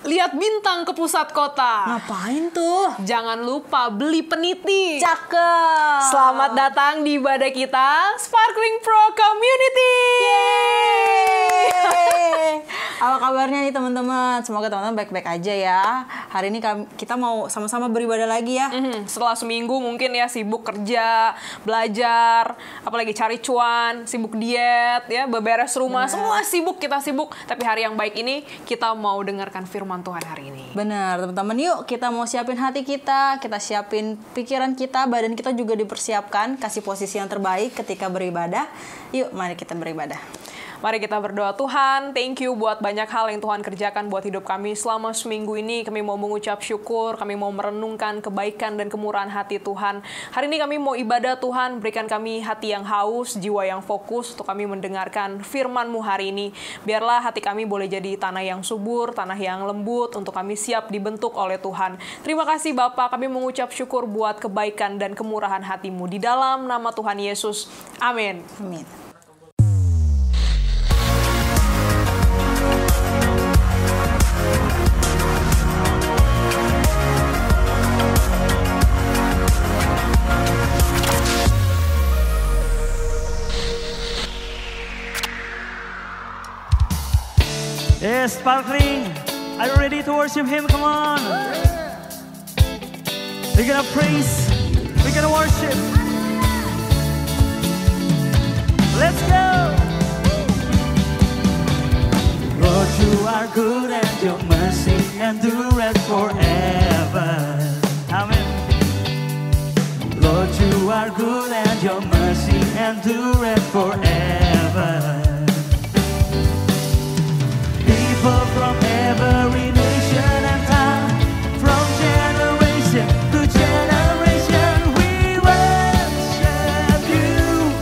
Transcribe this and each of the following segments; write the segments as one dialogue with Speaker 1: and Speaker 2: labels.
Speaker 1: lihat bintang ke pusat kota.
Speaker 2: Ngapain tuh?
Speaker 1: Jangan lupa beli peniti.
Speaker 2: Cakep.
Speaker 1: Selamat datang di ibadah kita Sparkling Pro Community.
Speaker 2: Yeay. Apa kabarnya nih teman-teman? Semoga teman-teman baik-baik aja ya. Hari ini kita mau sama-sama beribadah lagi ya.
Speaker 1: Setelah seminggu mungkin ya sibuk kerja, belajar, apalagi cari cuan, sibuk diet, ya beberes rumah, semua sibuk, kita sibuk. Tapi hari yang baik ini kita mau dengarkan firman Tuhan hari ini.
Speaker 2: Benar teman-teman, yuk kita mau siapin hati kita siapin pikiran kita, badan kita juga dipersiapkan, kasih posisi yang terbaik ketika beribadah. Yuk mari kita beribadah.
Speaker 1: Mari kita berdoa. Tuhan, thank you buat banyak hal yang Tuhan kerjakan buat hidup kami selama seminggu ini. Kami mau mengucap syukur, kami mau merenungkan kebaikan dan kemurahan hati Tuhan. Hari ini kami mau ibadah Tuhan, berikan kami hati yang haus, jiwa yang fokus untuk kami mendengarkan firman-Mu hari ini. Biarlah hati kami boleh jadi tanah yang subur, tanah yang lembut, untuk kami siap dibentuk oleh Tuhan. Terima kasih Bapa, kami mengucap syukur buat kebaikan dan kemurahan hati-Mu. Di dalam nama Tuhan Yesus, amin.
Speaker 2: Amin.
Speaker 3: Yes, Sparkling, are you ready to worship Him? Come on. We're gonna praise, we're gonna worship. Let's go. Lord, you are good and your mercy endureth forever. Amen. Lord, you are good and your mercy endureth forever. People from every nation and time, from generation to generation, we worship you.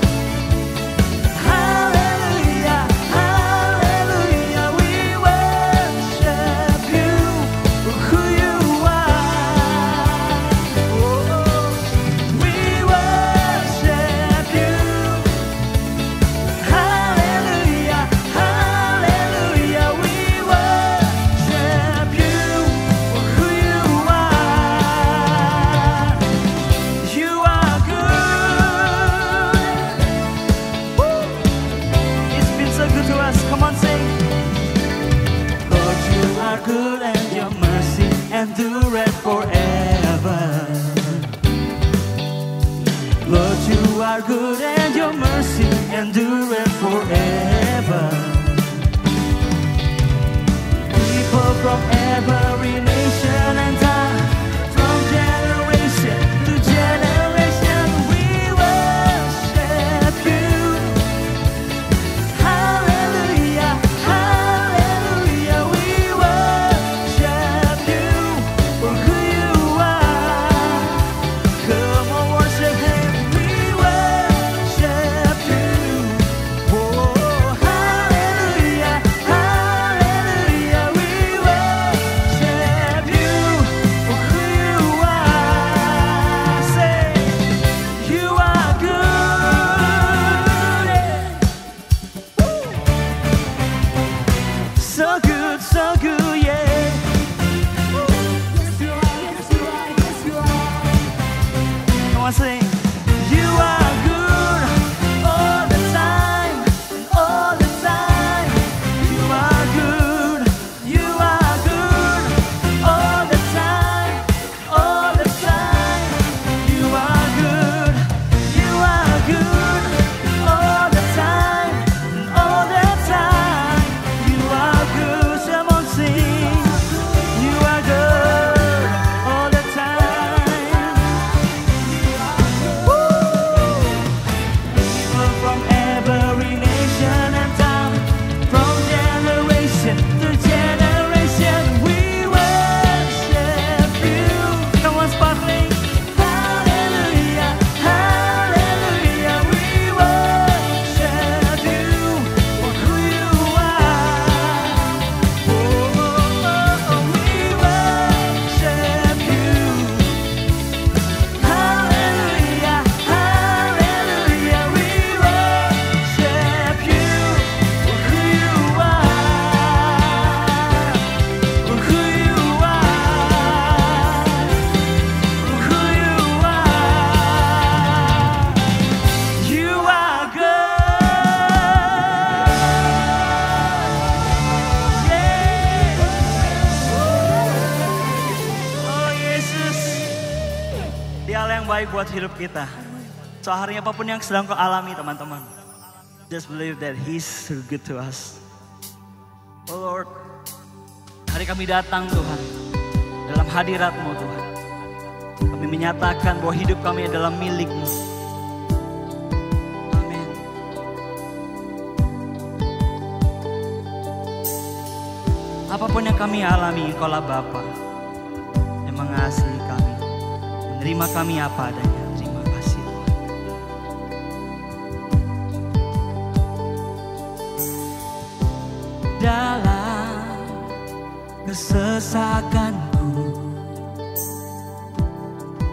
Speaker 3: Hallelujah, hallelujah, we worship you for who you are. Oh, we worship you. Hallelujah, hallelujah, we worship you for who you are. You are good. Woo. It's been so good to us. Come on, sing. Lord, you are good and your mercy endureth forever. Lord, you are good and your mercy endureth forever. People from every nation and time, from generation to generation, we worship you. Hallelujah, hallelujah, we worship you for who you are. Come on, worship Him, we worship you. Oh, hallelujah, hallelujah, we worship you for who you are. Say, you are good. So good, yeah. Come on, sing. You are good all the time, all the time. You are good, you are good all the time, all the time. You are good, you are good all the time, all the time. You are good, come on, sing. You are good all the time. terbaik buat hidup kita. So hari apapun yang sedang kau alami teman-teman, just believe that He's so good to us. Oh Lord, hari kami datang Tuhan, dalam hadirat-Mu Tuhan. Kami menyatakan bahwa hidup kami adalah milik-Mu. Amin. Apapun yang kami alami, Engkaulah Bapa yang mengasihi kami, menerima kami apa adanya. Terima kasih Tuhan. Dalam kesesakanku,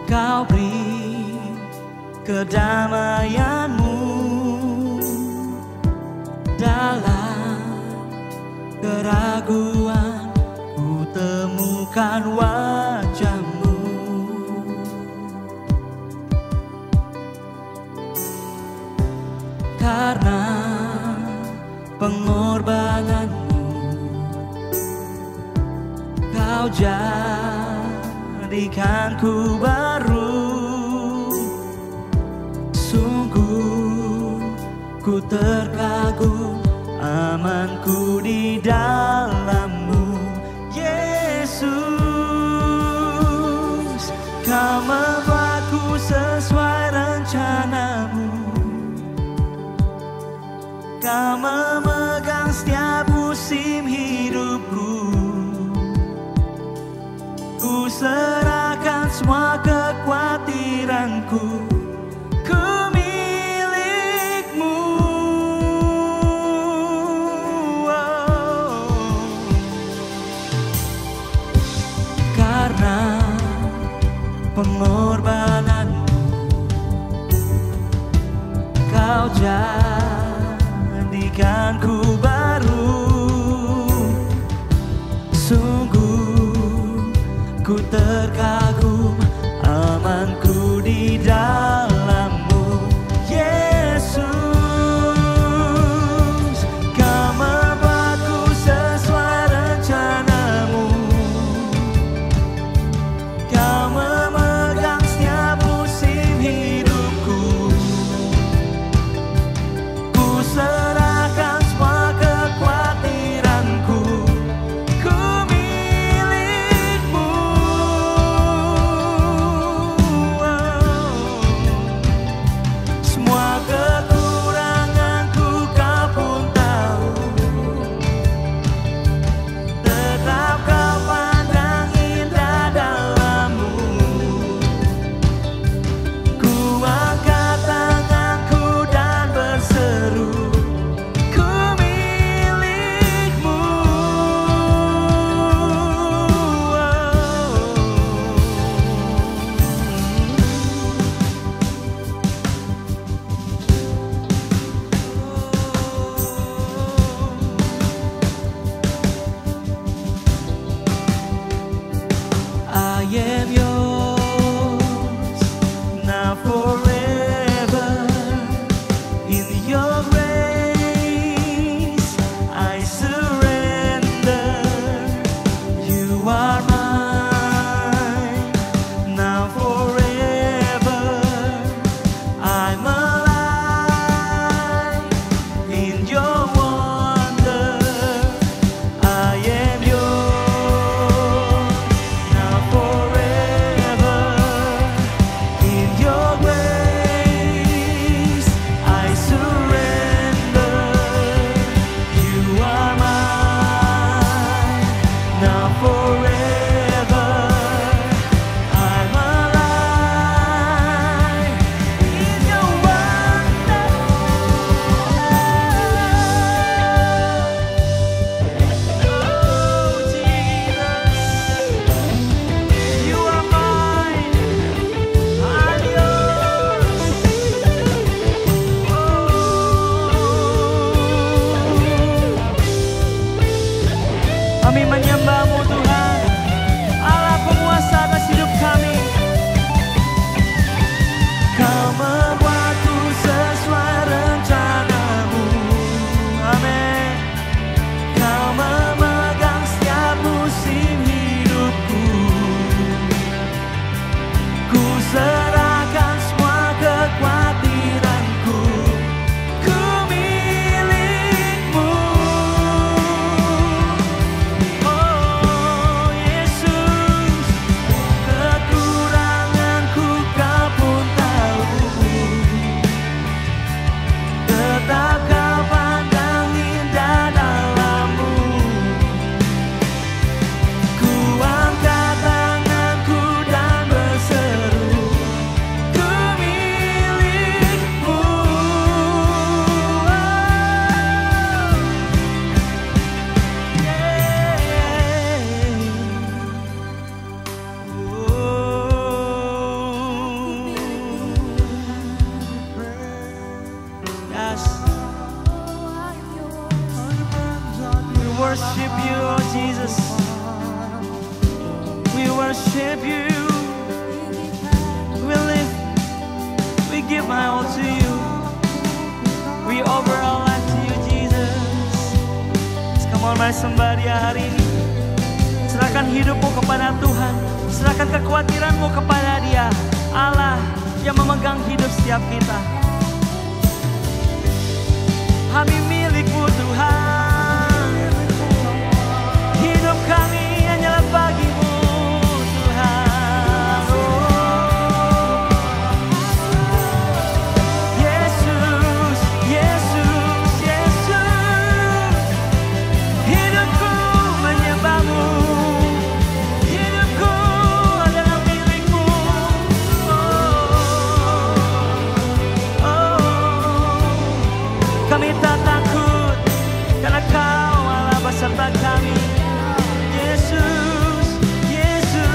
Speaker 3: Kau beri kedamaian-Mu. Dalam keraguan ku temukan wajah-Mu. Karena pengorbanan-Mu, Kau jadikanku baru. Sungguh ku terkagum, amanku di dalam-Mu. Yesus, Kau membuatku sesuai rencana-Mu. Kau memegang setiap musim hidupku. Ku serahkan semua kekhawatiranku. Ku milik-Mu. Karena pengorbanan-Mu, Kau jadikanku baru. Sungguh ku terkagum, amanku di dalam-Mu. Yesus, Kau membuatku sesuai rencana-Mu. Kau memegang setiap musim hidupku. Ku serahkan semua kekhawatiranku. Ku milik-Mu. Semua kekuranganku Kau pun tahu. Tetap Kau pandang indah dalam-Mu. Ku angkat tanganku dan berseru, ku milik-Mu. I am yours, now forever. In your grace, I surrender. You are mine, now forever. I'm alive in your wonder. I am yours, now forever. In your grace, I surrender. You are mine, now forever. I'm alive in your wonder. Oh Jesus, You are mine, I'm yours. Kami menyembah-Mu Tuhan, Allah penguasa atas hidup kami. Kau membuatku sesuai rencana-Mu. Amin. Kau memegang setiap musim hidupku. Ku serahkan Oh Jesus, we worship you. We live, we give my all to you. We offer our life to you, Jesus. Come on, mari sembah Dia hari ini. Serahkan hidupmu kepada Tuhan. Serahkan kekhawatiranmu kepada Dia. Allah yang memegang hidup setiap kita. Kami milik-Mu Tuhan. Hidup kami hanyalah bagi-Mu Tuhan. Oh. Yesus, Yesus, Yesus. Hidupku menyembah-Mu. Hidupku adalah milik-Mu. Kami tak takut karena Kau Allah beserta kami. Yesus, Yesus.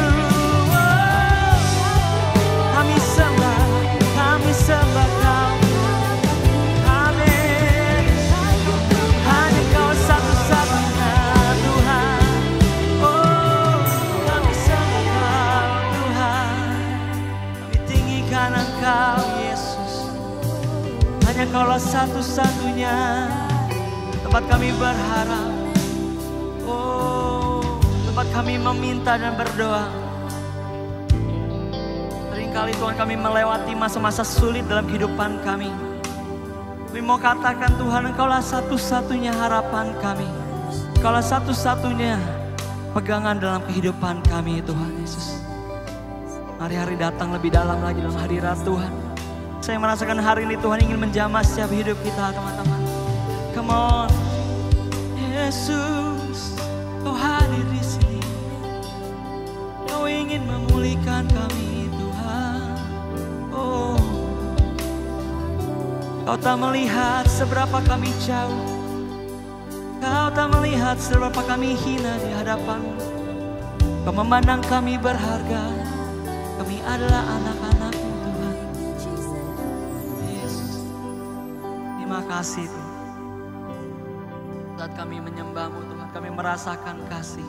Speaker 3: Kami sembah Kau. Amin. Hanya Kau satu-satunya Tuhan. Oh, kami sembah Kau Tuhan. Kami tinggikan Engkau Yesus. Hanya Kaulah satu-satunya tempat kami berharap. Oh, tempat kami meminta dan berdoa. Seringkali Tuhan kami melewati masa-masa sulit dalam kehidupan kami. Kami mau katakan Tuhan, Engkaulah satu-satunya harapan kami. Engkaulah satu-satunya pegangan dalam kehidupan kami Tuhan Yesus. Hari-hari datang lebih dalam lagi dalam hadirat Tuhan. Saya merasakan hari ini Tuhan ingin menjamah setiap hidup kita teman-teman. Come on. Yesus, Kau hadir di sini. Kau ingin memulihkan kami Tuhan. Oh, Kau tak melihat seberapa kami jauh. Kau tak melihat seberapa kami hina di hadapan-Mu. Kau memandang kami berharga. Kami adalah anak-anak-Mu Tuhan. Yesus, terima kasih Tuhan. Saat kami menyembah-Mu Tuhan, kami merasakan kasih.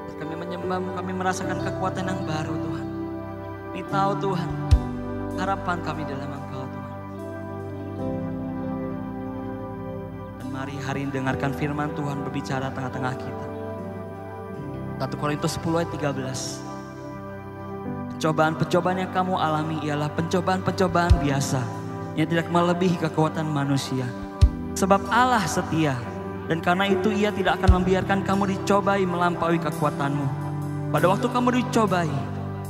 Speaker 3: Saat kami menyembah-Mu, kami merasakan kekuatan yang baru Tuhan. Kami tahu Tuhan, harapan kami dalam Engkau Tuhan. Dan mari hari ini dengarkan firman Tuhan berbicara tengah-tengah kita. 1 Korintus 10 ayat 13. Pencobaan-pencobaan yang kamu alami ialah pencobaan-pencobaan biasa yang tidak melebihi kekuatan manusia. Sebab Allah setia dan karena itu Ia tidak akan membiarkan kamu dicobai melampaui kekuatanmu. Pada waktu kamu dicobai,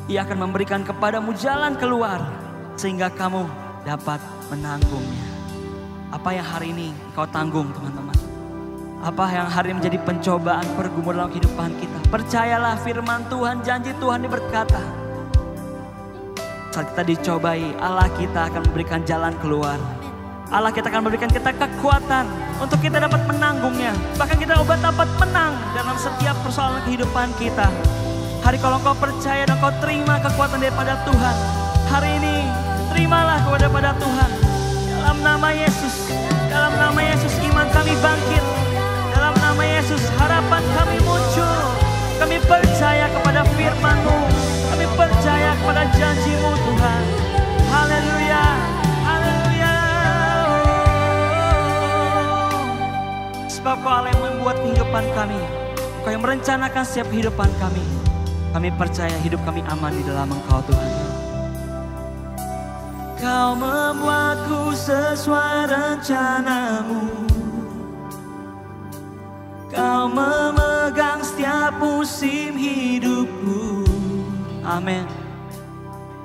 Speaker 3: Ia akan memberikan kepadamu jalan keluar sehingga kamu dapat menanggungnya. Apa yang hari ini kau tanggung teman-teman? Apa yang hari ini menjadi pencobaan pergumulan dalam kehidupan kita? Percayalah firman Tuhan, janji Tuhan ini berkata, saat kita dicobai, Allah kita akan memberikan jalan keluar. Allah kita akan memberikan kita kekuatan untuk kita dapat menanggungnya. Bahkan kita dapat menang dalam setiap persoalan kehidupan kita. Hari kalau kau percaya dan kau terima kekuatan daripada Tuhan, hari ini terimalah daripada Tuhan. Dalam nama Yesus, dalam nama Yesus iman kami bangkit. Dalam nama Yesus harapan kami muncul. Kami percaya kepada firman-Mu. Kami percaya kepada janji-Mu Tuhan. Haleluya. Sebab Kau Allah yang membuat kehidupan kami. Kau yang merencanakan setiap kehidupan kami. Kami percaya hidup kami aman di dalam Engkau Tuhan. Kau membuatku sesuai rencana-Mu. Kau memegang setiap musim hidupku. Amin.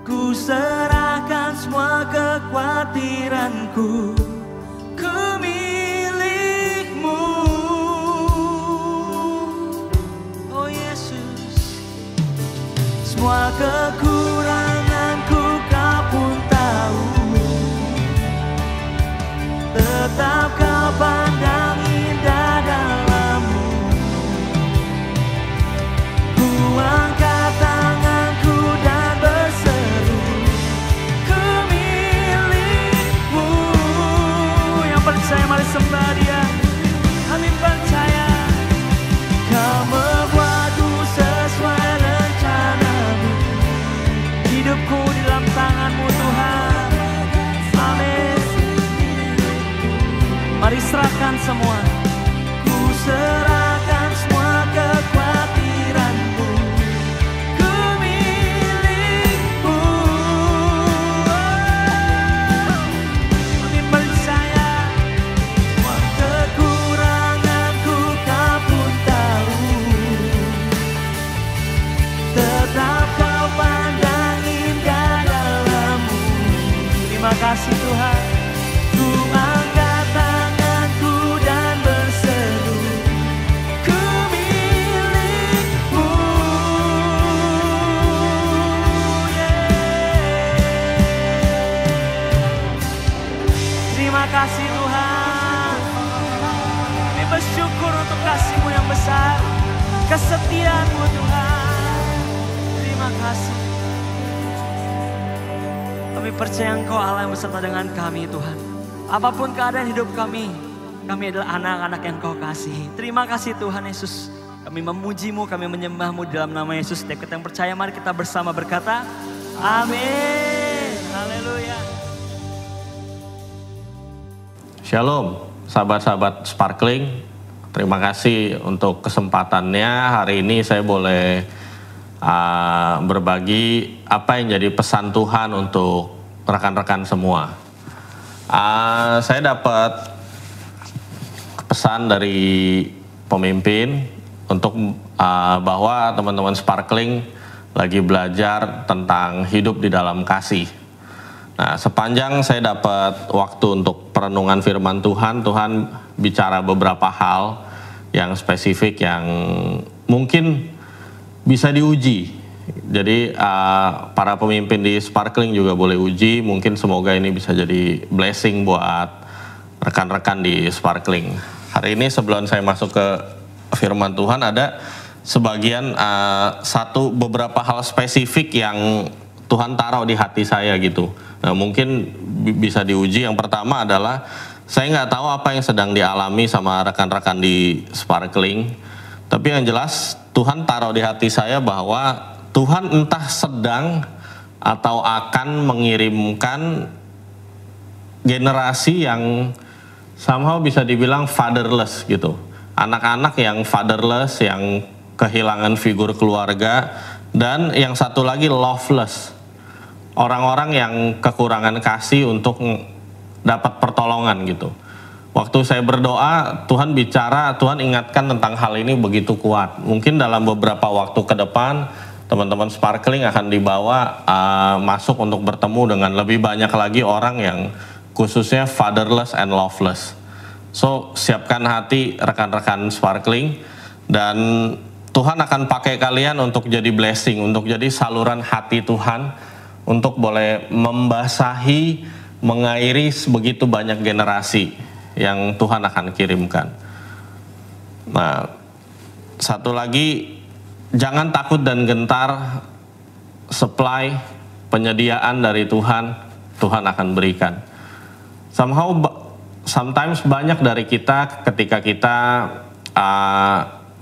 Speaker 3: Ku serahkan semua kekhawatiranku ke milik-Mu. Oh Yesus, semua kekuranganku Kau pun tahu. Tetap Kau pandang indah dalam-Mu. Ku angkat tanganku dan berseru ke milik-Mu. Yang percaya mari sembah Dia. Kami percaya kesetiaan-Mu Tuhan. Terima kasih. Kami percaya Engkau Allah yang beserta dengan kami Tuhan. Apapun keadaan hidup kami adalah anak-anak yang Kau kasihi. Terima kasih Tuhan Yesus. Kami memuji-Mu, kami menyembah-Mu dalam nama Yesus. Setiap kita yang percaya, mari kita bersama berkata, amin. Haleluya.
Speaker 4: Shalom, sahabat-sahabat Sparkling. Terima kasih untuk kesempatannya. Hari ini saya boleh berbagi apa yang jadi pesan Tuhan untuk rekan-rekan semua. Saya dapat pesan dari pemimpin untuk bahwa teman-teman Sparkling lagi belajar tentang hidup di dalam kasih. Nah, sepanjang saya dapat waktu untuk perenungan firman Tuhan, Tuhan bicara beberapa hal yang spesifik yang mungkin bisa diuji. Jadi para pemimpin di Sparkling juga boleh uji, mungkin semoga ini bisa jadi blessing buat rekan-rekan di Sparkling. Hari ini sebelum saya masuk ke firman Tuhan, ada sebagian beberapa hal spesifik yang Tuhan taruh di hati saya gitu. Nah, mungkin bisa diuji. Yang pertama adalah saya nggak tahu apa yang sedang dialami sama rekan-rekan di Sparkling, tapi yang jelas Tuhan taruh di hati saya bahwa Tuhan entah sedang atau akan mengirimkan generasi yang somehow bisa dibilang fatherless gitu. Anak-anak yang fatherless, yang kehilangan figur keluarga, dan yang satu lagi loveless. Orang-orang yang kekurangan kasih untuk dapat pertolongan gitu. Waktu saya berdoa, Tuhan bicara, Tuhan ingatkan tentang hal ini begitu kuat. Mungkin dalam beberapa waktu ke depan, teman-teman Sparkling akan dibawa masuk untuk bertemu dengan lebih banyak lagi orang yang khususnya fatherless and loveless. So, siapkan hati rekan-rekan Sparkling, dan Tuhan akan pakai kalian untuk jadi blessing, untuk jadi saluran hati Tuhan, untuk boleh membasahi, mengairi begitu banyak generasi yang Tuhan akan kirimkan. Nah, satu lagi, jangan takut dan gentar, supply, penyediaan dari Tuhan, Tuhan akan berikan. Sometimes banyak dari kita ketika kita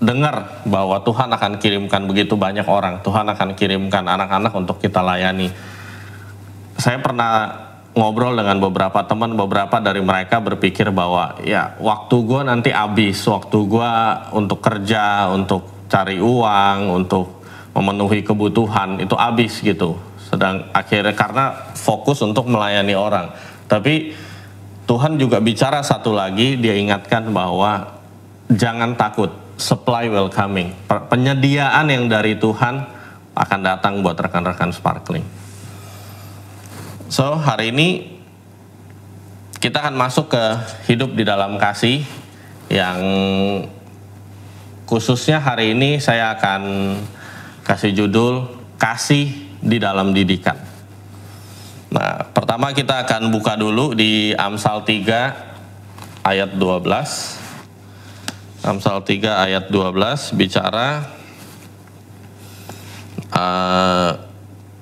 Speaker 4: dengar bahwa Tuhan akan kirimkan begitu banyak orang, Tuhan akan kirimkan anak-anak untuk kita layani. Saya pernah ngobrol dengan beberapa teman, beberapa dari mereka berpikir bahwa ya waktu gue nanti habis, waktu gue untuk kerja, untuk cari uang, untuk memenuhi kebutuhan itu habis gitu. Sedang akhirnya karena fokus untuk melayani orang. Tapi Tuhan juga bicara satu lagi, dia ingatkan bahwa jangan takut, supply will coming. Penyediaan yang dari Tuhan akan datang buat rekan-rekan Sparkling. So, hari ini kita akan masuk ke hidup di dalam kasih, yang khususnya hari ini saya akan kasih judul kasih di dalam didikan. Nah, pertama kita akan buka dulu di Amsal 3 ayat 12. Amsal 3 ayat 12 bicara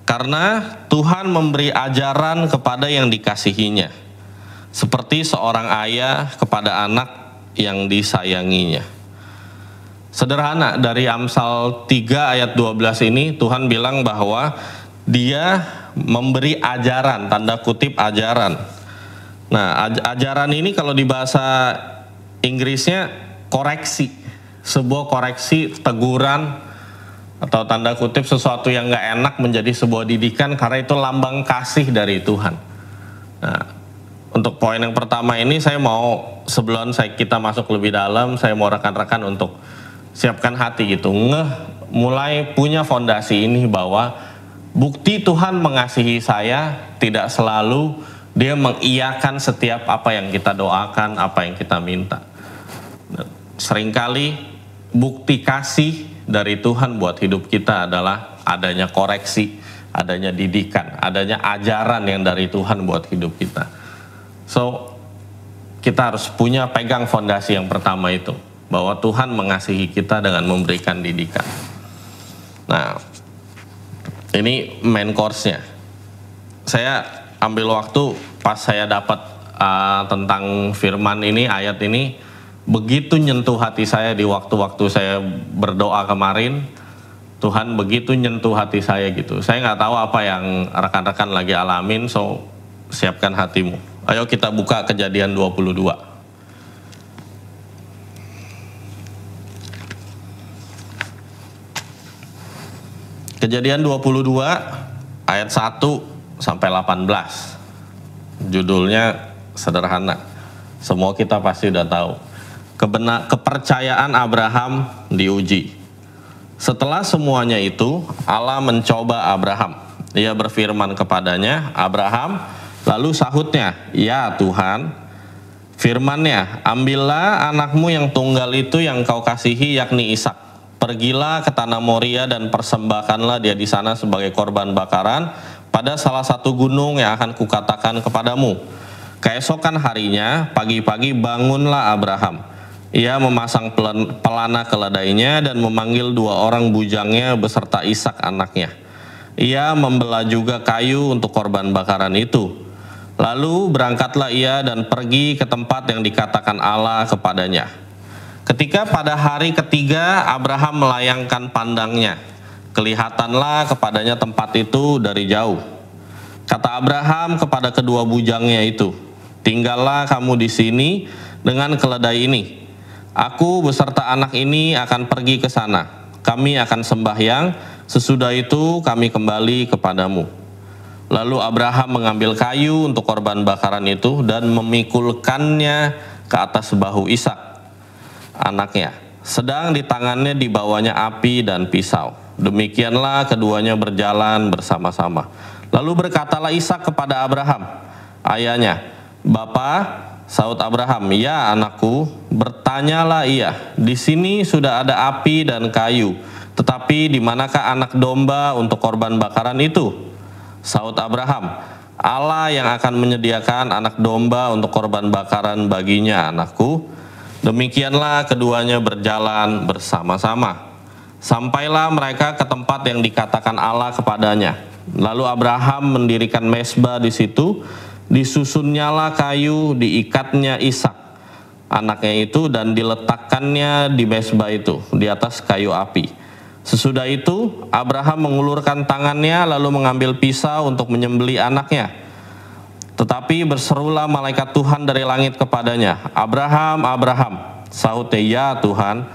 Speaker 4: karena Tuhan memberi ajaran kepada yang dikasihinya, seperti seorang ayah kepada anak yang disayanginya. Sederhana, dari Amsal 3 ayat 12 ini Tuhan bilang bahwa Dia memberi ajaran, tanda kutip ajaran. Nah, ajaran ini kalau di bahasa Inggrisnya koreksi, sebuah koreksi, teguran, atau tanda kutip sesuatu yang gak enak menjadi sebuah didikan, karena itu lambang kasih dari Tuhan. Nah, untuk poin yang pertama ini saya mau, sebelum kita masuk lebih dalam, saya mau rekan-rekan untuk siapkan hati gitu, mulai punya fondasi ini bahwa bukti Tuhan mengasihi saya tidak selalu Dia mengiyakan setiap apa yang kita doakan, apa yang kita minta. Seringkali bukti kasih dari Tuhan buat hidup kita adalah adanya koreksi, adanya didikan, adanya ajaran yang dari Tuhan buat hidup kita. So, kita harus punya pegang fondasi yang pertama itu. bahwa Tuhan mengasihi kita dengan memberikan didikan. Nah, ini main course-nya. Saya ambil waktu pas saya dapat tentang firman ini, ayat ini, begitu nyentuh hati saya di waktu-waktu saya berdoa kemarin. Tuhan begitu nyentuh hati saya gitu. Saya nggak tahu apa yang rekan-rekan lagi alamin, so siapkan hatimu. Ayo kita buka Kejadian 22. Kejadian 22 ayat 1 sampai 18. Judulnya sederhana. Semua kita pasti udah tahu. Kepercayaan Abraham diuji. Setelah semuanya itu, Allah mencoba Abraham. Ia berfirman kepadanya, Abraham, lalu sahutnya, ya Tuhan, firman-Nya, ambillah anakmu yang tunggal itu yang kau kasihi, yakni Ishak. Pergilah ke tanah Moria dan persembahkanlah dia di sana sebagai korban bakaran pada salah satu gunung yang akan kukatakan kepadamu. Keesokan harinya, pagi-pagi bangunlah Abraham. Ia memasang pelana keledainya dan memanggil 2 orang bujangnya beserta Ishak anaknya. Ia membelah juga kayu untuk korban bakaran itu. Lalu berangkatlah ia dan pergi ke tempat yang dikatakan Allah kepadanya. Ketika pada hari ketiga Abraham melayangkan pandangnya, kelihatanlah kepadanya tempat itu dari jauh. Kata Abraham kepada kedua bujangnya itu, tinggallah kamu di sini dengan keledai ini. Aku beserta anak ini akan pergi ke sana. Kami akan sembahyang, sesudah itu kami kembali kepadamu. Lalu Abraham mengambil kayu untuk korban bakaran itu dan memikulkannya ke atas bahu Ishak anaknya, sedang di tangannya dibawanya api dan pisau. Demikianlah keduanya berjalan bersama-sama. Lalu berkatalah Ishak kepada Abraham, ayahnya, Bapa, sahut Abraham, ya anakku. Bertanyalah ia, di sini sudah ada api dan kayu, tetapi di manakah anak domba untuk korban bakaran itu? Sahut Abraham, Allah yang akan menyediakan anak domba untuk korban bakaran baginya, anakku. Demikianlah keduanya berjalan bersama-sama. Sampailah mereka ke tempat yang dikatakan Allah kepadanya. Lalu Abraham mendirikan mezbah di situ, disusunnyalah kayu, diikatnya Ishak anaknya itu dan diletakkannya di mezbah itu di atas kayu api. Sesudah itu Abraham mengulurkan tangannya lalu mengambil pisau untuk menyembelih anaknya. Tetapi berserulah malaikat Tuhan dari langit kepadanya, Abraham, Abraham. Sahutnya, ya Tuhan.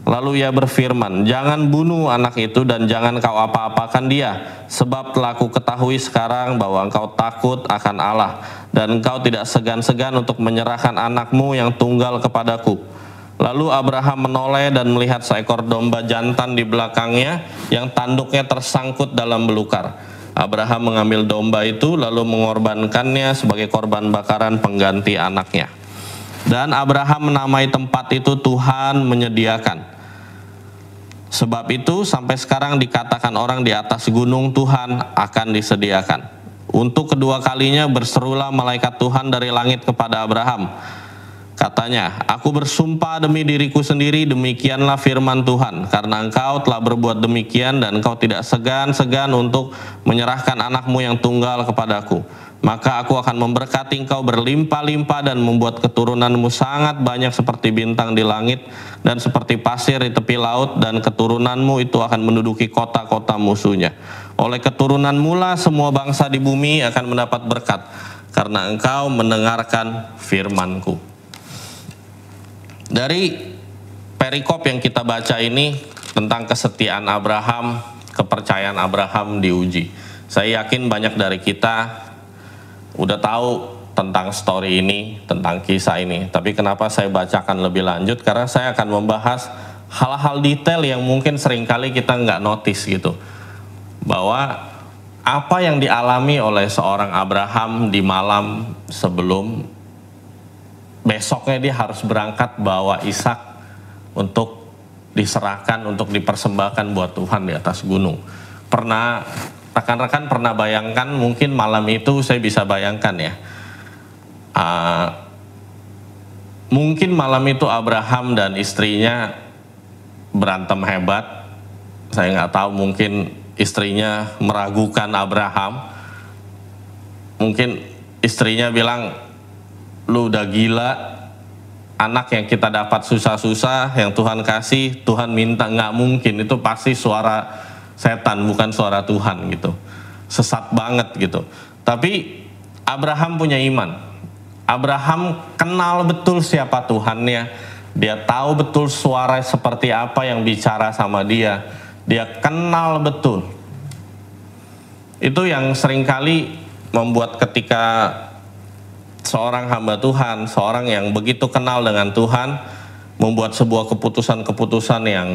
Speaker 4: Lalu ia berfirman, jangan bunuh anak itu dan jangan kau apa-apakan dia, sebab telah ku ketahui sekarang bahwa engkau takut akan Allah, dan engkau tidak segan-segan untuk menyerahkan anakmu yang tunggal kepadaku. Lalu Abraham menoleh dan melihat seekor domba jantan di belakangnya yang tanduknya tersangkut dalam belukar. Abraham mengambil domba itu lalu mengorbankannya sebagai korban bakaran pengganti anaknya. Dan Abraham menamai tempat itu Tuhan menyediakan. Sebab itu sampai sekarang dikatakan orang di atas gunung Tuhan akan disediakan. Untuk kedua kalinya berserulah malaikat Tuhan dari langit kepada Abraham. Katanya, aku bersumpah demi diriku sendiri, demikianlah firman Tuhan, karena engkau telah berbuat demikian dan engkau tidak segan-segan untuk menyerahkan anakmu yang tunggal kepadaku. Maka aku akan memberkati engkau berlimpah-limpah dan membuat keturunanmu sangat banyak seperti bintang di langit dan seperti pasir di tepi laut, dan keturunanmu itu akan menduduki kota-kota musuhnya. Oleh keturunanmu lah semua bangsa di bumi akan mendapat berkat, karena engkau mendengarkan firmanku. Dari perikop yang kita baca ini tentang kesetiaan Abraham, kepercayaan Abraham diuji. Saya yakin banyak dari kita udah tahu tentang story ini, tentang kisah ini. Tapi kenapa saya bacakan lebih lanjut? Karena saya akan membahas hal-hal detail yang mungkin seringkali kita nggak notice gitu. Bahwa apa yang dialami oleh seorang Abraham di malam sebelum besoknya dia harus berangkat bawa Ishak untuk diserahkan, untuk dipersembahkan buat Tuhan di atas gunung. Pernah, rekan-rekan pernah bayangkan, mungkin malam itu saya bisa bayangkan ya, mungkin malam itu Abraham dan istrinya berantem hebat. Saya nggak tahu, mungkin istrinya meragukan Abraham. Mungkin istrinya bilang, lu udah gila, anak yang kita dapat susah-susah, yang Tuhan kasih, Tuhan minta, nggak mungkin, itu pasti suara setan, bukan suara Tuhan gitu. Sesat banget gitu. Tapi Abraham punya iman. Abraham kenal betul siapa Tuhannya. Dia tahu betul suara seperti apa yang bicara sama dia. Dia kenal betul. Itu yang seringkali membuat ketika seorang hamba Tuhan, seorang yang begitu kenal dengan Tuhan, membuat sebuah keputusan-keputusan yang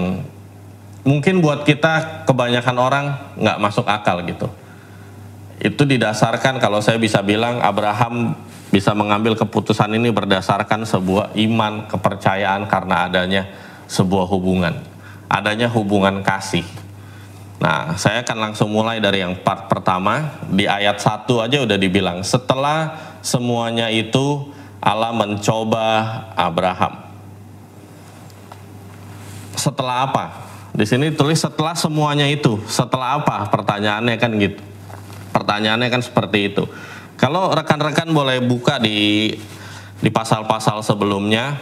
Speaker 4: mungkin buat kita kebanyakan orang nggak masuk akal gitu. Itu didasarkan, kalau saya bisa bilang, Abraham bisa mengambil keputusan ini berdasarkan sebuah iman, kepercayaan karena adanya sebuah hubungan, adanya hubungan kasih. Nah, saya akan langsung mulai dari yang part pertama. Di ayat 1 aja udah dibilang, setelah semuanya itu Allah mencoba Abraham. Setelah apa? Di sini tulis setelah semuanya itu. Setelah apa? Pertanyaannya kan gitu. Pertanyaannya kan seperti itu. Kalau rekan-rekan boleh buka di pasal-pasal sebelumnya,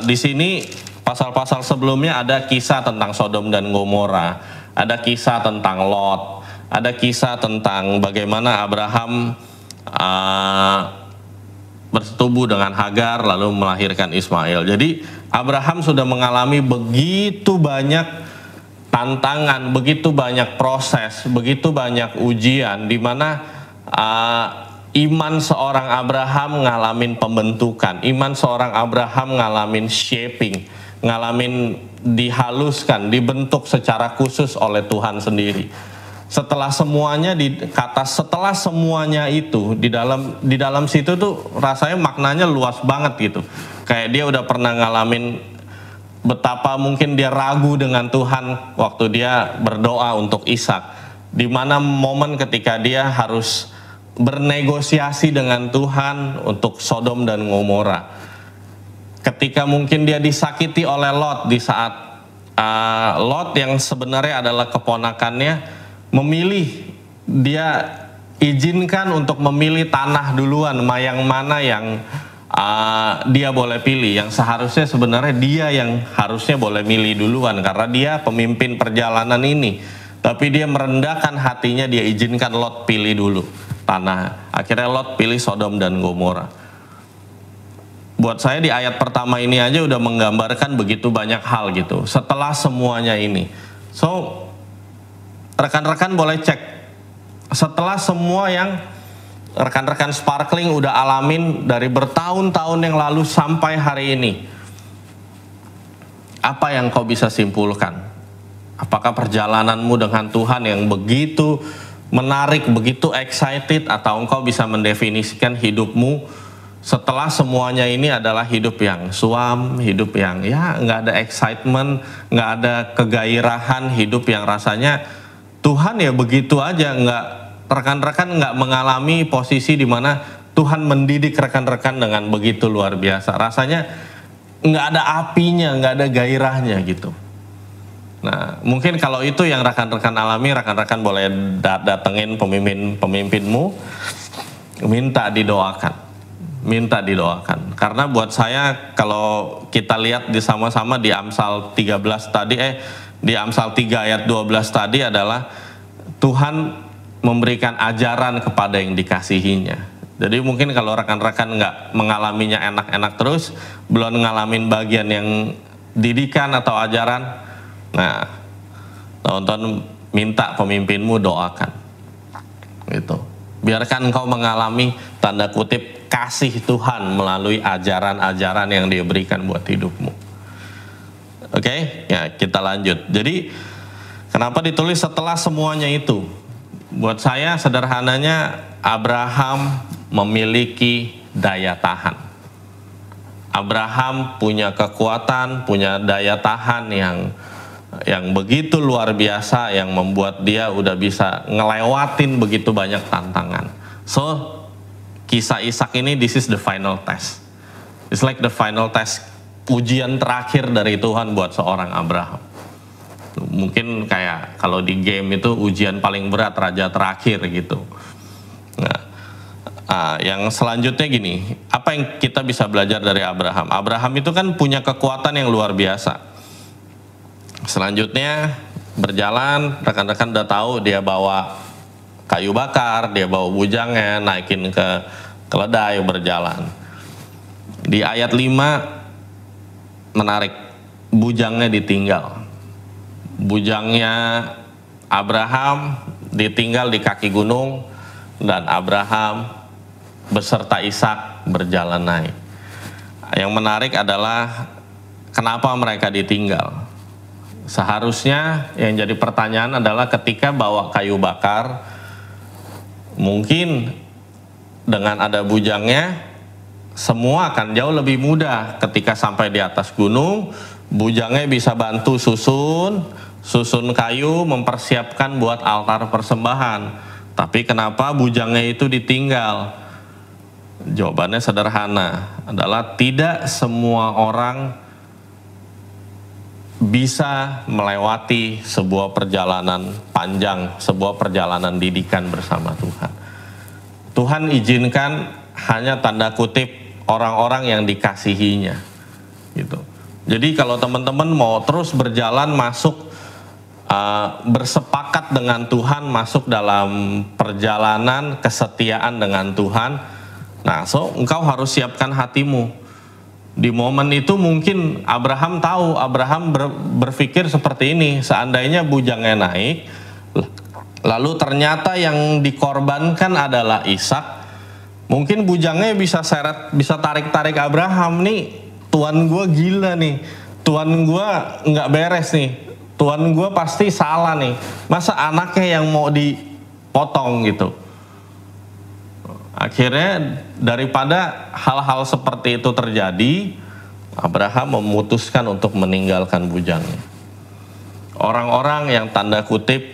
Speaker 4: di sini pasal-pasal sebelumnya ada kisah tentang Sodom dan Gomora, ada kisah tentang Lot, ada kisah tentang bagaimana Abraham bersetubuh dengan Hagar lalu melahirkan Ismail. Jadi Abraham sudah mengalami begitu banyak tantangan, begitu banyak proses, begitu banyak ujian, di mana iman seorang Abraham ngalamin pembentukan, iman seorang Abraham ngalamin shaping, ngalamin dihaluskan, dibentuk secara khusus oleh Tuhan sendiri. Setelah semuanya, setelah semuanya itu di dalam situ tuh rasanya maknanya luas banget gitu. Kayak dia udah pernah ngalamin betapa mungkin dia ragu dengan Tuhan waktu dia berdoa untuk Ishak, di mana momen ketika dia harus bernegosiasi dengan Tuhan untuk Sodom dan Gomora. Ketika mungkin dia disakiti oleh Lot di saat Lot yang sebenarnya adalah keponakannya memilih, dia izinkan untuk memilih tanah duluan, yang mana yang dia boleh pilih, yang seharusnya sebenarnya dia yang harusnya boleh milih duluan karena dia pemimpin perjalanan ini. Tapi dia merendahkan hatinya, dia izinkan Lot pilih dulu tanah. Akhirnya Lot pilih Sodom dan Gomora. Buat saya di ayat pertama ini aja udah menggambarkan begitu banyak hal gitu. Setelah semuanya ini. So, rekan-rekan boleh cek. Setelah semua yang rekan-rekan Sparkling udah alamin dari bertahun-tahun yang lalu sampai hari ini, apa yang kau bisa simpulkan? Apakah perjalananmu dengan Tuhan yang begitu menarik, begitu excited, atau engkau bisa mendefinisikan hidupmu setelah semuanya ini adalah hidup yang suam, hidup yang ya nggak ada excitement, nggak ada kegairahan, hidup yang rasanya Tuhan ya begitu aja, rekan-rekan nggak mengalami posisi di mana Tuhan mendidik rekan-rekan dengan begitu luar biasa. Rasanya nggak ada apinya, nggak ada gairahnya gitu. Nah, mungkin kalau itu yang rekan-rekan alami, rekan-rekan boleh datengin pemimpinmu, minta didoakan. Karena buat saya kalau kita lihat sama-sama di Amsal 13 tadi, di Amsal 3 ayat 12 tadi adalah Tuhan memberikan ajaran kepada yang dikasihinya. Jadi mungkin kalau rekan-rekan nggak mengalaminya enak-enak terus, belum ngalamin bagian yang didikan atau ajaran, nah, tonton, minta pemimpinmu doakan, gitu. Biarkan engkau mengalami tanda kutip kasih Tuhan melalui ajaran-ajaran yang dia berikan buat hidupmu. Oke, ya kita lanjut. Jadi kenapa ditulis setelah semuanya itu? Buat saya sederhananya Abraham memiliki daya tahan. Abraham punya kekuatan, punya daya tahan yang begitu luar biasa, yang membuat dia udah bisa ngelewatin begitu banyak tantangan. So, kisah Ishak ini, this is the final test. It's like the final test, ujian terakhir dari Tuhan buat seorang Abraham. Mungkin kayak kalau di game itu ujian paling berat, raja terakhir gitu. Nah, yang selanjutnya gini, apa yang kita bisa belajar dari Abraham? Abraham itu kan punya kekuatan yang luar biasa. Selanjutnya berjalan, rekan-rekan udah tahu dia bawa kayu bakar, dia bawa bujangnya, naikin ke keledai, berjalan. Di ayat 5 menarik, bujangnya ditinggal. Bujangnya Abraham ditinggal di kaki gunung, dan Abraham beserta Ishak berjalan naik. Yang menarik adalah kenapa mereka ditinggal. Seharusnya yang jadi pertanyaan adalah ketika bawa kayu bakar, mungkin dengan ada bujangnya semua akan jauh lebih mudah. Ketika sampai di atas gunung, bujangnya bisa bantu susun kayu, mempersiapkan buat altar persembahan. Tapi kenapa bujangnya itu ditinggal? Jawabannya sederhana, adalah tidak semua orang bisa melewati sebuah perjalanan panjang, sebuah perjalanan didikan bersama Tuhan. Tuhan izinkan hanya tanda kutip orang-orang yang dikasihinya, gitu. Jadi kalau teman-teman mau terus berjalan masuk, bersepakat dengan Tuhan, masuk dalam perjalanan kesetiaan dengan Tuhan, nah engkau harus siapkan hatimu. Di momen itu mungkin Abraham tahu, Abraham berpikir seperti ini, seandainya bujangnya naik, lalu ternyata yang dikorbankan adalah Ishak, mungkin bujangnya bisa seret, bisa tarik-tarik Abraham, nih Tuhan gue gila nih, Tuhan gue nggak beres nih, Tuhan gue pasti salah nih, masa anaknya yang mau dipotong gitu. Akhirnya daripada hal-hal seperti itu terjadi, Abraham memutuskan untuk meninggalkan bujangnya. Orang-orang yang tanda kutip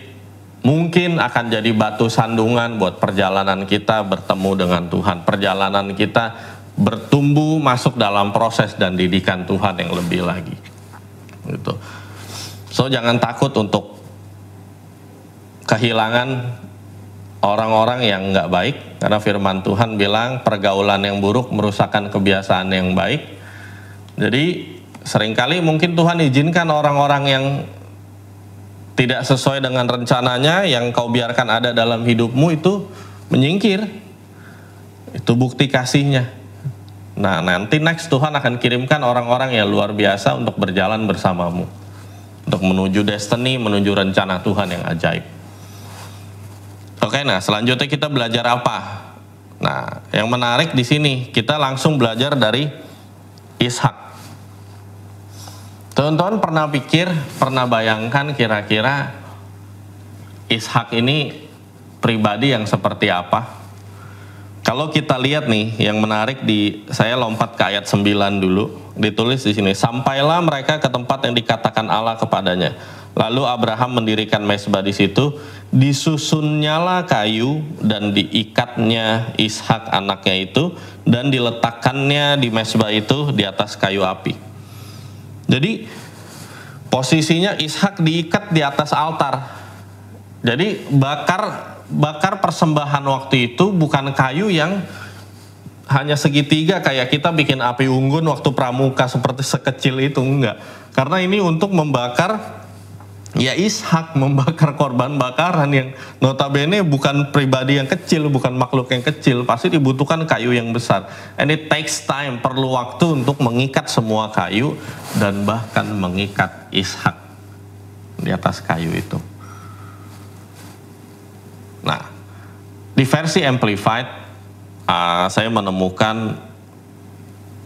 Speaker 4: mungkin akan jadi batu sandungan buat perjalanan kita bertemu dengan Tuhan, perjalanan kita bertumbuh masuk dalam proses dan didikan Tuhan yang lebih lagi. Gitu. So jangan takut untuk kehilangan orang-orang yang nggak baik, karena firman Tuhan bilang pergaulan yang buruk merusakkan kebiasaan yang baik. Jadi seringkali mungkin Tuhan izinkan orang-orang yang tidak sesuai dengan rencananya, yang kau biarkan ada dalam hidupmu itu menyingkir. Itu bukti kasihnya. Nah nanti next Tuhan akan kirimkan orang-orang yang luar biasa untuk berjalan bersamamu, untuk menuju destiny, menuju rencana Tuhan yang ajaib. Oke, nah selanjutnya kita belajar apa? Nah, yang menarik di sini kita langsung belajar dari Ishak. Teman-teman pernah pikir, pernah bayangkan kira-kira Ishak ini pribadi yang seperti apa? Kalau kita lihat nih, yang menarik saya lompat ke ayat 9 dulu, ditulis di sini, sampailah mereka ke tempat yang dikatakan Allah kepadanya. Lalu Abraham mendirikan mezbah di situ, disusunnyalah kayu dan diikatnya Ishak anaknya itu, dan diletakkannya di mezbah itu di atas kayu api. Jadi posisinya Ishak diikat di atas altar. Jadi bakar persembahan waktu itu bukan kayu yang hanya segitiga kayak kita bikin api unggun waktu pramuka seperti sekecil itu, enggak. Karena ini untuk membakar, ya Ishak membakar korban bakaran yang notabene bukan pribadi yang kecil, bukan makhluk yang kecil, pasti dibutuhkan kayu yang besar. And it takes time, perlu waktu untuk mengikat semua kayu dan bahkan mengikat Ishak di atas kayu itu. Nah, di versi Amplified saya menemukan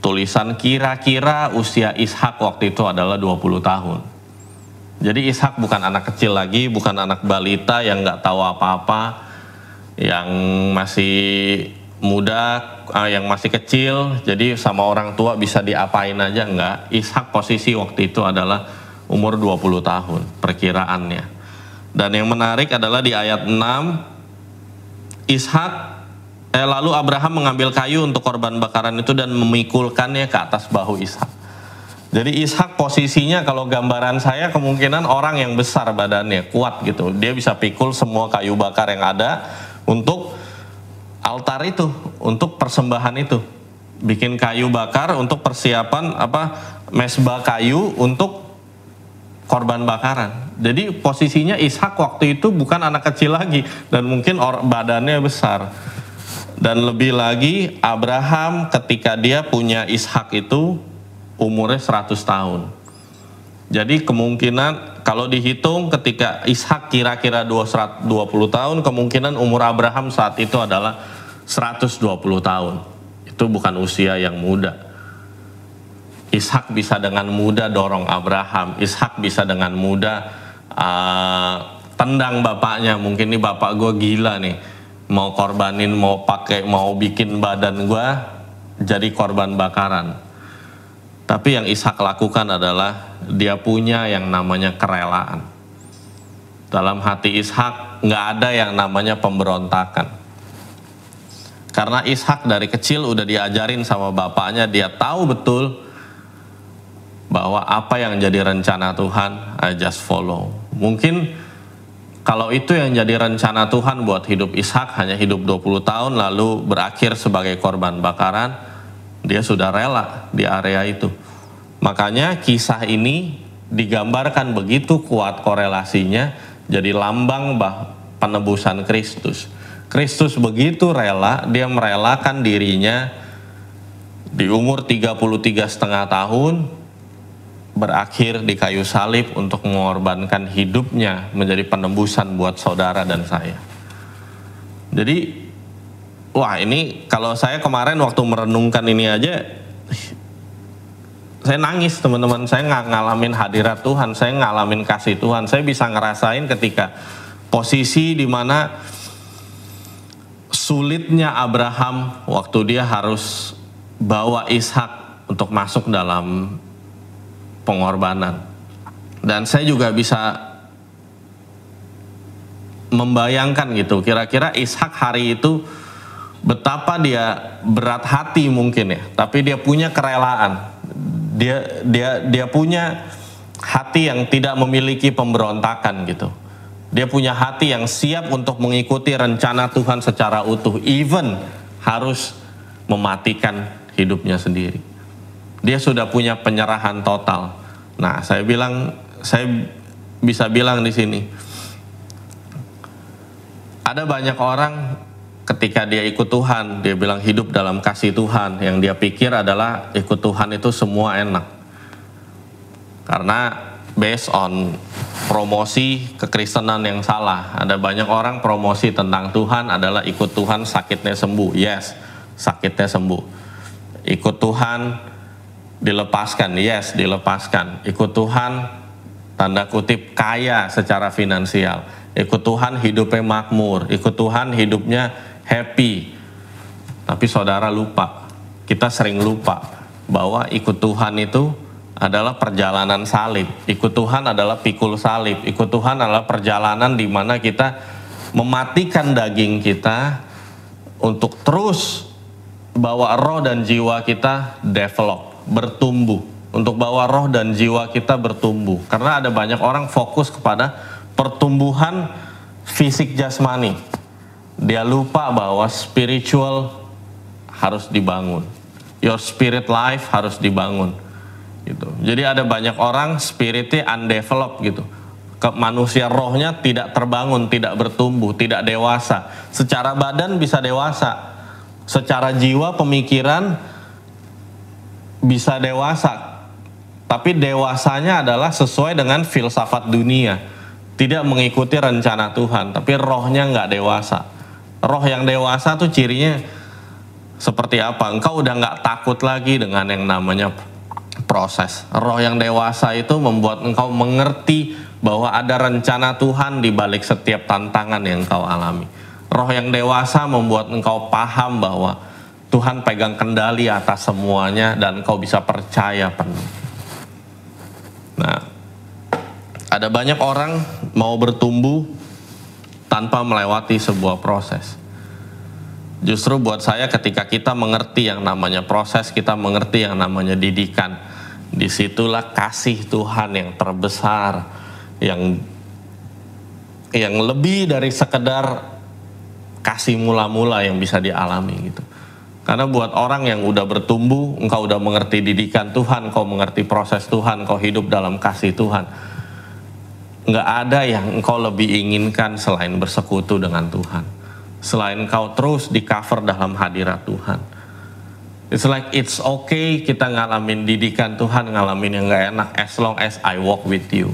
Speaker 4: tulisan kira-kira usia Ishak waktu itu adalah 20 tahun. Jadi Ishak bukan anak kecil lagi, bukan anak balita yang nggak tahu apa-apa, yang masih muda, yang masih kecil, jadi sama orang tua bisa diapain aja, enggak. Ishak posisi waktu itu adalah umur 20 tahun, perkiraannya. Dan yang menarik adalah di ayat 6, Ishak Lalu Abraham mengambil kayu untuk korban bakaran itu dan memikulkannya ke atas bahu Ishak. Jadi Ishak posisinya kalau gambaran saya kemungkinan orang yang besar badannya, kuat gitu. Dia bisa pikul semua kayu bakar yang ada untuk altar itu, untuk persembahan itu. Bikin kayu bakar untuk persiapan mesbah kayu untuk korban bakaran. Jadi posisinya Ishak waktu itu bukan anak kecil lagi dan mungkin badannya besar. Dan lebih lagi Abraham ketika dia punya Ishak itu umurnya 100 tahun. Jadi kemungkinan kalau dihitung ketika Ishak kira-kira 20 tahun, kemungkinan umur Abraham saat itu adalah 120 tahun. Itu bukan usia yang muda. Ishak bisa dengan mudah dorong Abraham. Ishak bisa dengan mudah tendang bapaknya. Mungkin nih bapak gue gila nih, mau korbanin, mau bikin badan gue jadi korban bakaran. Tapi yang Ishak lakukan adalah dia punya yang namanya kerelaan. Dalam hati Ishak nggak ada yang namanya pemberontakan. Karena Ishak dari kecil udah diajarin sama bapaknya, dia tahu betul bahwa apa yang jadi rencana Tuhan, I just follow. Mungkin kalau itu yang jadi rencana Tuhan buat hidup Ishak, hanya hidup 20 tahun lalu berakhir sebagai korban bakaran, dia sudah rela di area itu. Makanya kisah ini digambarkan begitu kuat korelasinya, jadi lambang penebusan Kristus. Kristus begitu rela, dia merelakan dirinya di umur 33,5 tahun, berakhir di kayu salib untuk mengorbankan hidupnya menjadi penebusan buat saudara dan saya. Jadi, wah ini kalau saya kemarin waktu merenungkan ini aja, saya nangis teman-teman. Saya nggak ngalamin hadirat Tuhan, saya ngalamin kasih Tuhan. Saya bisa ngerasain ketika posisi di mana sulitnya Abraham waktu dia harus bawa Ishak untuk masuk dalam pengorbanan. Dan saya juga bisa membayangkan gitu, kira-kira Ishak hari itu betapa dia berat hati mungkin ya, tapi dia punya kerelaan. Dia punya hati yang tidak memiliki pemberontakan gitu. Dia punya hati yang siap untuk mengikuti rencana Tuhan secara utuh, even harus mematikan hidupnya sendiri. Dia sudah punya penyerahan total. Nah, saya bisa bilang di sini, ada banyak orang ketika dia ikut Tuhan, dia bilang hidup dalam kasih Tuhan, yang dia pikir adalah ikut Tuhan itu semua enak. Karena based on promosi kekristenan yang salah. Ada banyak orang promosi tentang Tuhan adalah ikut Tuhan sakitnya sembuh. Yes, sakitnya sembuh. Ikut Tuhan dilepaskan, yes dilepaskan. Ikut Tuhan tanda kutip kaya secara finansial. Ikut Tuhan hidupnya makmur. Ikut Tuhan hidupnya happy. Tapi saudara lupa, kita sering lupa bahwa ikut Tuhan itu adalah perjalanan salib. Ikut Tuhan adalah pikul salib. Ikut Tuhan adalah perjalanan di mana kita mematikan daging kita untuk terus bawa roh dan jiwa kita develop, bertumbuh, untuk bawa roh dan jiwa kita bertumbuh. Karena ada banyak orang fokus kepada pertumbuhan fisik jasmani. Dia lupa bahwa spiritual harus dibangun. Your spirit life harus dibangun. Gitu. Jadi ada banyak orang spiritnya undeveloped gitu. Manusia rohnya tidak terbangun, tidak bertumbuh, tidak dewasa. Secara badan bisa dewasa. Secara jiwa, pemikiran bisa dewasa, tapi dewasanya adalah sesuai dengan filsafat dunia, tidak mengikuti rencana Tuhan, tapi rohnya nggak dewasa. Roh yang dewasa tuh cirinya seperti apa? Engkau udah nggak takut lagi dengan yang namanya proses. Roh yang dewasa itu membuat engkau mengerti bahwa ada rencana Tuhan di balik setiap tantangan yang engkau alami. Roh yang dewasa membuat engkau paham bahwa Tuhan pegang kendali atas semuanya dan engkau bisa percaya penuh. Nah, ada banyak orang mau bertumbuh tanpa melewati sebuah proses. Justru buat saya ketika kita mengerti yang namanya proses, kita mengerti yang namanya didikan, disitulah kasih Tuhan yang terbesar, yang lebih dari sekedar kasih mula-mula yang bisa dialami gitu. Karena buat orang yang udah bertumbuh, engkau udah mengerti didikan Tuhan, engkau mengerti proses Tuhan, engkau hidup dalam kasih Tuhan. Nggak ada yang engkau lebih inginkan selain bersekutu dengan Tuhan. Selain engkau terus di cover dalam hadirat Tuhan. It's like it's okay kita ngalamin didikan Tuhan, ngalamin yang nggak enak, as long as I walk with you.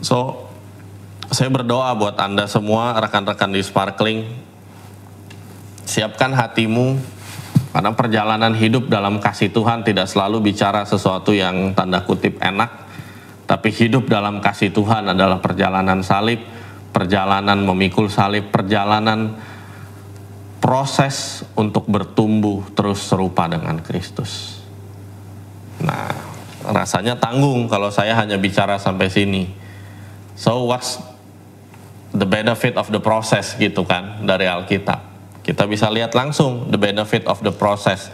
Speaker 4: So, saya berdoa buat Anda semua, rekan-rekan di Sparkling, siapkan hatimu, karena perjalanan hidup dalam kasih Tuhan tidak selalu bicara sesuatu yang tanda kutip enak, tapi hidup dalam kasih Tuhan adalah perjalanan salib, perjalanan memikul salib, perjalanan proses untuk bertumbuh terus serupa dengan Kristus. Nah, rasanya tanggung kalau saya hanya bicara sampai sini. So what's the benefit of the process gitu kan dari Alkitab? Kita bisa lihat langsung the benefit of the process.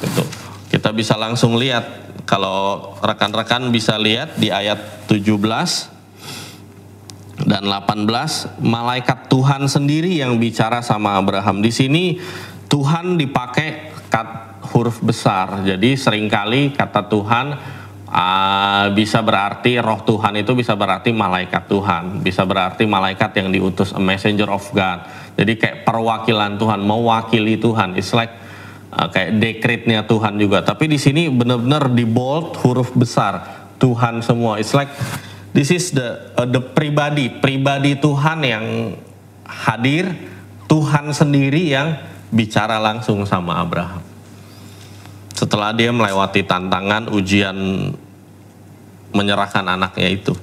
Speaker 4: Gitu. Kita bisa langsung lihat, kalau rekan-rekan bisa lihat di ayat 17 dan 18, malaikat Tuhan sendiri yang bicara sama Abraham. Di sini Tuhan dipakai huruf besar. Jadi seringkali kata Tuhan bisa berarti roh Tuhan, itu bisa berarti malaikat Tuhan, bisa berarti malaikat yang diutus, a messenger of God. Jadi kayak perwakilan Tuhan, mewakili Tuhan. It's like kayak dekretnya Tuhan juga. Tapi di sini benar-benar di bold huruf besar Tuhan semua. It's like this is the pribadi Tuhan yang hadir, Tuhan sendiri yang bicara langsung sama Abraham. Setelah dia melewati tantangan, ujian menyerahkan anaknya itu.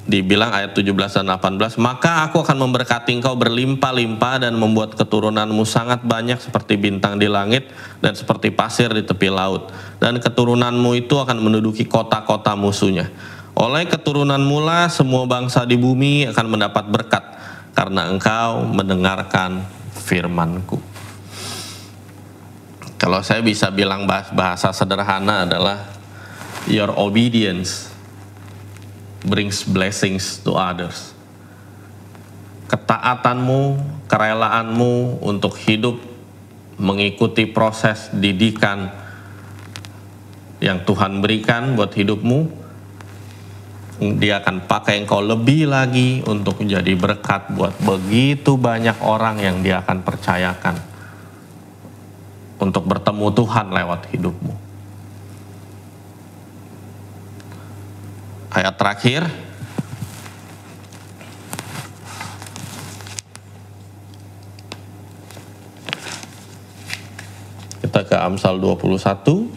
Speaker 4: Dibilang ayat 17 dan 18, maka aku akan memberkati engkau berlimpah-limpah dan membuat keturunanmu sangat banyak seperti bintang di langit dan seperti pasir di tepi laut. Dan keturunanmu itu akan menduduki kota-kota musuhnya. Oleh keturunanmu lah semua bangsa di bumi akan mendapat berkat, karena engkau mendengarkan firman-Ku. Kalau saya bisa bilang bahasa sederhana adalah your obedience brings blessings to others. Ketaatanmu, kerelaanmu untuk hidup mengikuti proses didikan yang Tuhan berikan buat hidupmu, Dia akan pakai engkau lebih lagi untuk menjadi berkat buat begitu banyak orang yang Dia akan percayakan untuk bertemu Tuhan lewat hidupmu. Ayat terakhir, kita ke Amsal 21.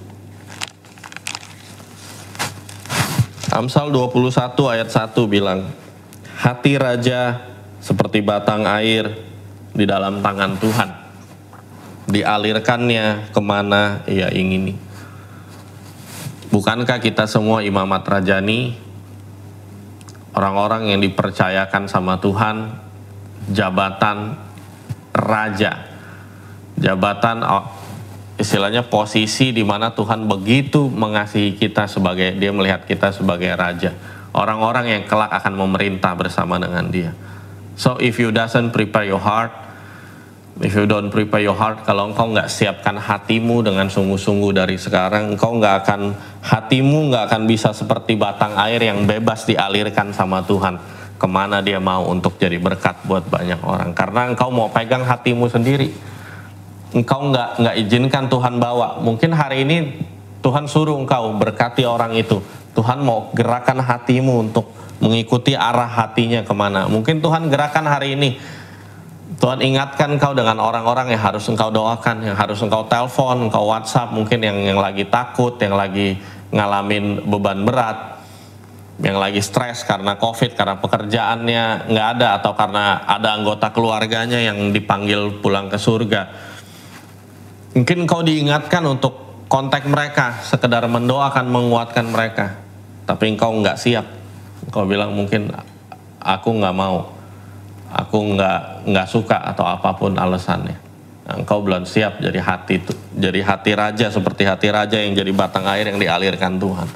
Speaker 4: Amsal 21 ayat 1 bilang, hati raja seperti batang air di dalam tangan Tuhan, dialirkannya kemana Ia ingini. Bukankah kita semua imamat rajani, orang-orang yang dipercayakan sama Tuhan, jabatan raja, jabatan istilahnya posisi di mana Tuhan begitu mengasihi kita sebagai, Dia melihat kita sebagai raja, orang-orang yang kelak akan memerintah bersama dengan Dia. So if you doesn't prepare your heart, if you don't prepare your heart, kalau engkau nggak siapkan hatimu dengan sungguh-sungguh dari sekarang, hatimu nggak akan bisa seperti batang air yang bebas dialirkan sama Tuhan kemana Dia mau untuk jadi berkat buat banyak orang. Karena engkau mau pegang hatimu sendiri, engkau nggak izinkan Tuhan bawa. Mungkin hari ini Tuhan suruh engkau berkati orang itu, Tuhan mau gerakan hatimu untuk mengikuti arah hatinya kemana. Mungkin Tuhan gerakan hari ini, Tuhan ingatkan engkau dengan orang-orang yang harus engkau doakan, yang harus engkau telepon, engkau WhatsApp, mungkin yang lagi takut, yang lagi ngalamin beban berat, yang lagi stres karena COVID, karena pekerjaannya nggak ada, atau karena ada anggota keluarganya yang dipanggil pulang ke surga. Mungkin engkau diingatkan untuk kontak mereka, sekedar mendoakan, menguatkan mereka, tapi engkau nggak siap. Engkau bilang mungkin aku nggak mau. aku nggak suka atau apapun alasannya. Engkau belum siap jadi hati raja, seperti hati raja yang jadi batang air yang dialirkan Tuhan.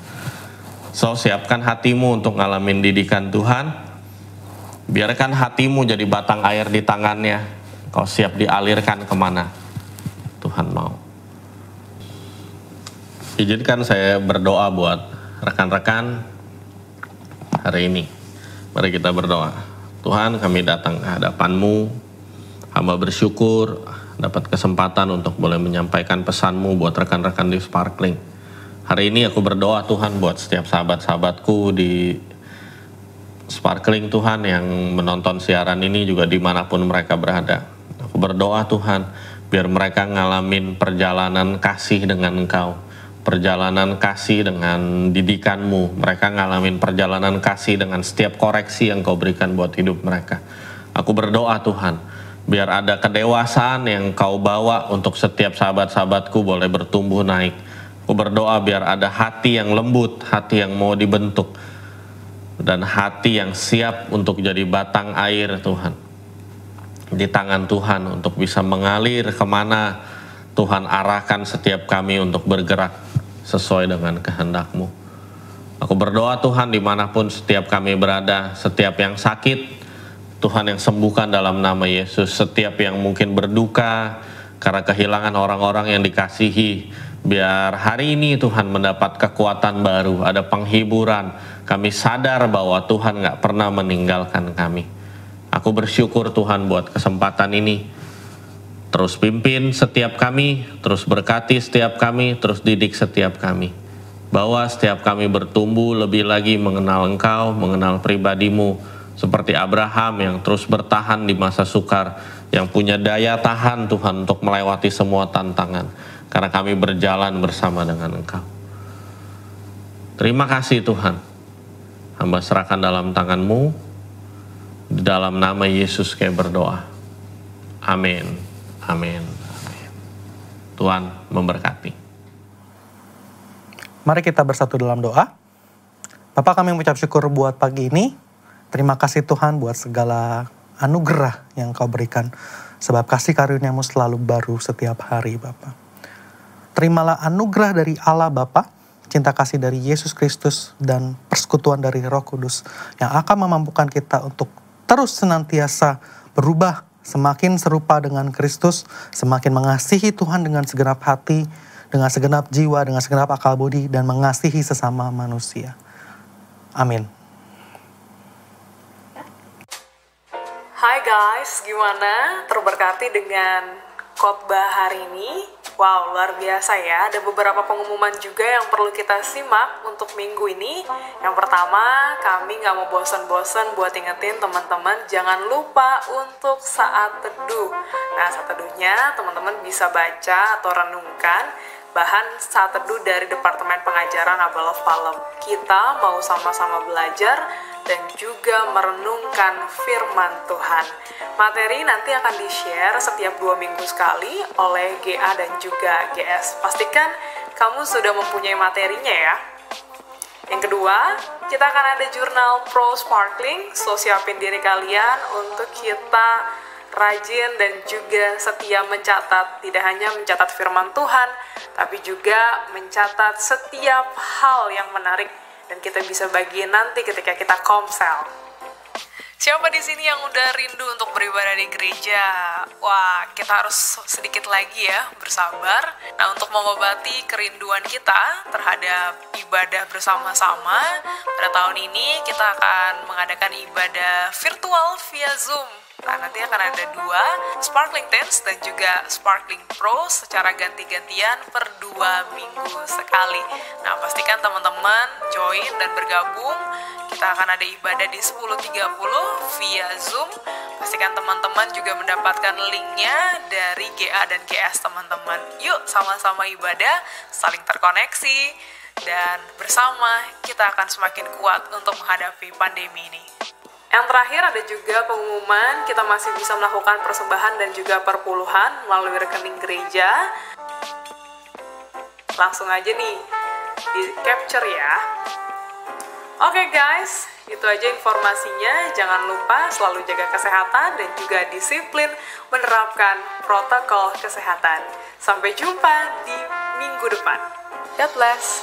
Speaker 4: So, siapkan hatimu untuk ngalamin didikan Tuhan. Biarkan hatimu jadi batang air di tangannya. Kau siap dialirkan kemana Tuhan mau. Izinkan saya berdoa buat rekan-rekan hari ini. Mari kita berdoa. Tuhan, kami datang ke hadapan-Mu. Hamba bersyukur dapat kesempatan untuk boleh menyampaikan pesan-Mu buat rekan-rekan di Sparkling. Hari ini aku berdoa Tuhan buat setiap sahabat-sahabatku di Sparkling Tuhan yang menonton siaran ini juga dimanapun mereka berada. Aku berdoa Tuhan biar mereka ngalamin perjalanan kasih dengan Engkau, perjalanan kasih dengan didikan-Mu. Mereka ngalamin perjalanan kasih dengan setiap koreksi yang Kau berikan buat hidup mereka. Aku berdoa Tuhan biar ada kedewasaan yang Kau bawa untuk setiap sahabat-sahabatku boleh bertumbuh naik. Aku berdoa biar ada hati yang lembut, hati yang mau dibentuk, dan hati yang siap untuk jadi batang air Tuhan. Di tangan Tuhan untuk bisa mengalir kemana Tuhan arahkan setiap kami untuk bergerak sesuai dengan kehendak-Mu. Aku berdoa Tuhan dimanapun setiap kami berada, setiap yang sakit, Tuhan yang sembuhkan dalam nama Yesus. Setiap yang mungkin berduka karena kehilangan orang-orang yang dikasihi, biar hari ini Tuhan mendapat kekuatan baru, ada penghiburan. Kami sadar bahwa Tuhan gak pernah meninggalkan kami. Aku bersyukur Tuhan buat kesempatan ini. Terus pimpin setiap kami, terus berkati setiap kami, terus didik setiap kami. Bahwa setiap kami bertumbuh lebih lagi mengenal Engkau, mengenal pribadi-Mu. Seperti Abraham yang terus bertahan di masa sukar, yang punya daya tahan Tuhan untuk melewati semua tantangan. Karena kami berjalan bersama dengan Engkau. Terima kasih Tuhan. Hamba serahkan dalam tangan-Mu. Di dalam nama Yesus kami berdoa. Amin. Amin. Amin. Tuhan memberkati.
Speaker 5: Mari kita bersatu dalam doa. Bapa, kami mengucap syukur buat pagi ini. Terima kasih Tuhan buat segala anugerah yang Kau berikan. Sebab kasih karunia-Mu selalu baru setiap hari Bapa. Terimalah anugerah dari Allah Bapa, cinta kasih dari Yesus Kristus, dan persekutuan dari Roh Kudus yang akan memampukan kita untuk terus senantiasa berubah, semakin serupa dengan Kristus, semakin mengasihi Tuhan dengan segenap hati, dengan segenap jiwa, dengan segenap akal budi, dan mengasihi sesama manusia. Amin.
Speaker 1: Hai guys, gimana? Terberkati dengan khotbah hari ini? Wow, luar biasa ya. Ada beberapa pengumuman juga yang perlu kita simak untuk minggu ini. Yang pertama, kami nggak mau bosan-bosan buat ingetin teman-teman jangan lupa untuk saat teduh. Nah, saat teduhnya teman-teman bisa baca atau renungkan bahan saat teduh dari Departemen Pengajaran Abalov Palem. Kita mau sama-sama belajar dan juga merenungkan firman Tuhan. Materi nanti akan di-share setiap 2 minggu sekali oleh GA dan juga GS. Pastikan kamu sudah mempunyai materinya ya. Yang kedua, kita akan ada jurnal Pro Sparkling, so siapin diri kalian untuk kita rajin dan juga setia mencatat, tidak hanya mencatat firman Tuhan, tapi juga mencatat setiap hal yang menarik dan kita bisa bagiin nanti ketika kita komsel. Siapa di sini yang udah rindu untuk beribadah di gereja? Wah, kita harus sedikit lagi ya bersabar. Nah, untuk mengobati kerinduan kita terhadap ibadah bersama-sama, pada tahun ini kita akan mengadakan ibadah virtual via Zoom. Nah, nanti akan ada 2, Sparkling Tense dan juga Sparkling Pro secara ganti-gantian per 2 minggu sekali. Nah, pastikan teman-teman join dan bergabung. Kita akan ada ibadah di 10.30 via Zoom. Pastikan teman-teman juga mendapatkan linknya dari GA dan GS teman-teman. Yuk, sama-sama ibadah, saling terkoneksi, dan bersama kita akan semakin kuat untuk menghadapi pandemi ini. Yang terakhir ada juga pengumuman kita masih bisa melakukan persembahan dan juga perpuluhan melalui rekening gereja. Langsung aja nih di capture ya. Oke guys, itu aja informasinya. Jangan lupa selalu jaga kesehatan dan juga disiplin menerapkan protokol kesehatan. Sampai jumpa di minggu depan. God bless.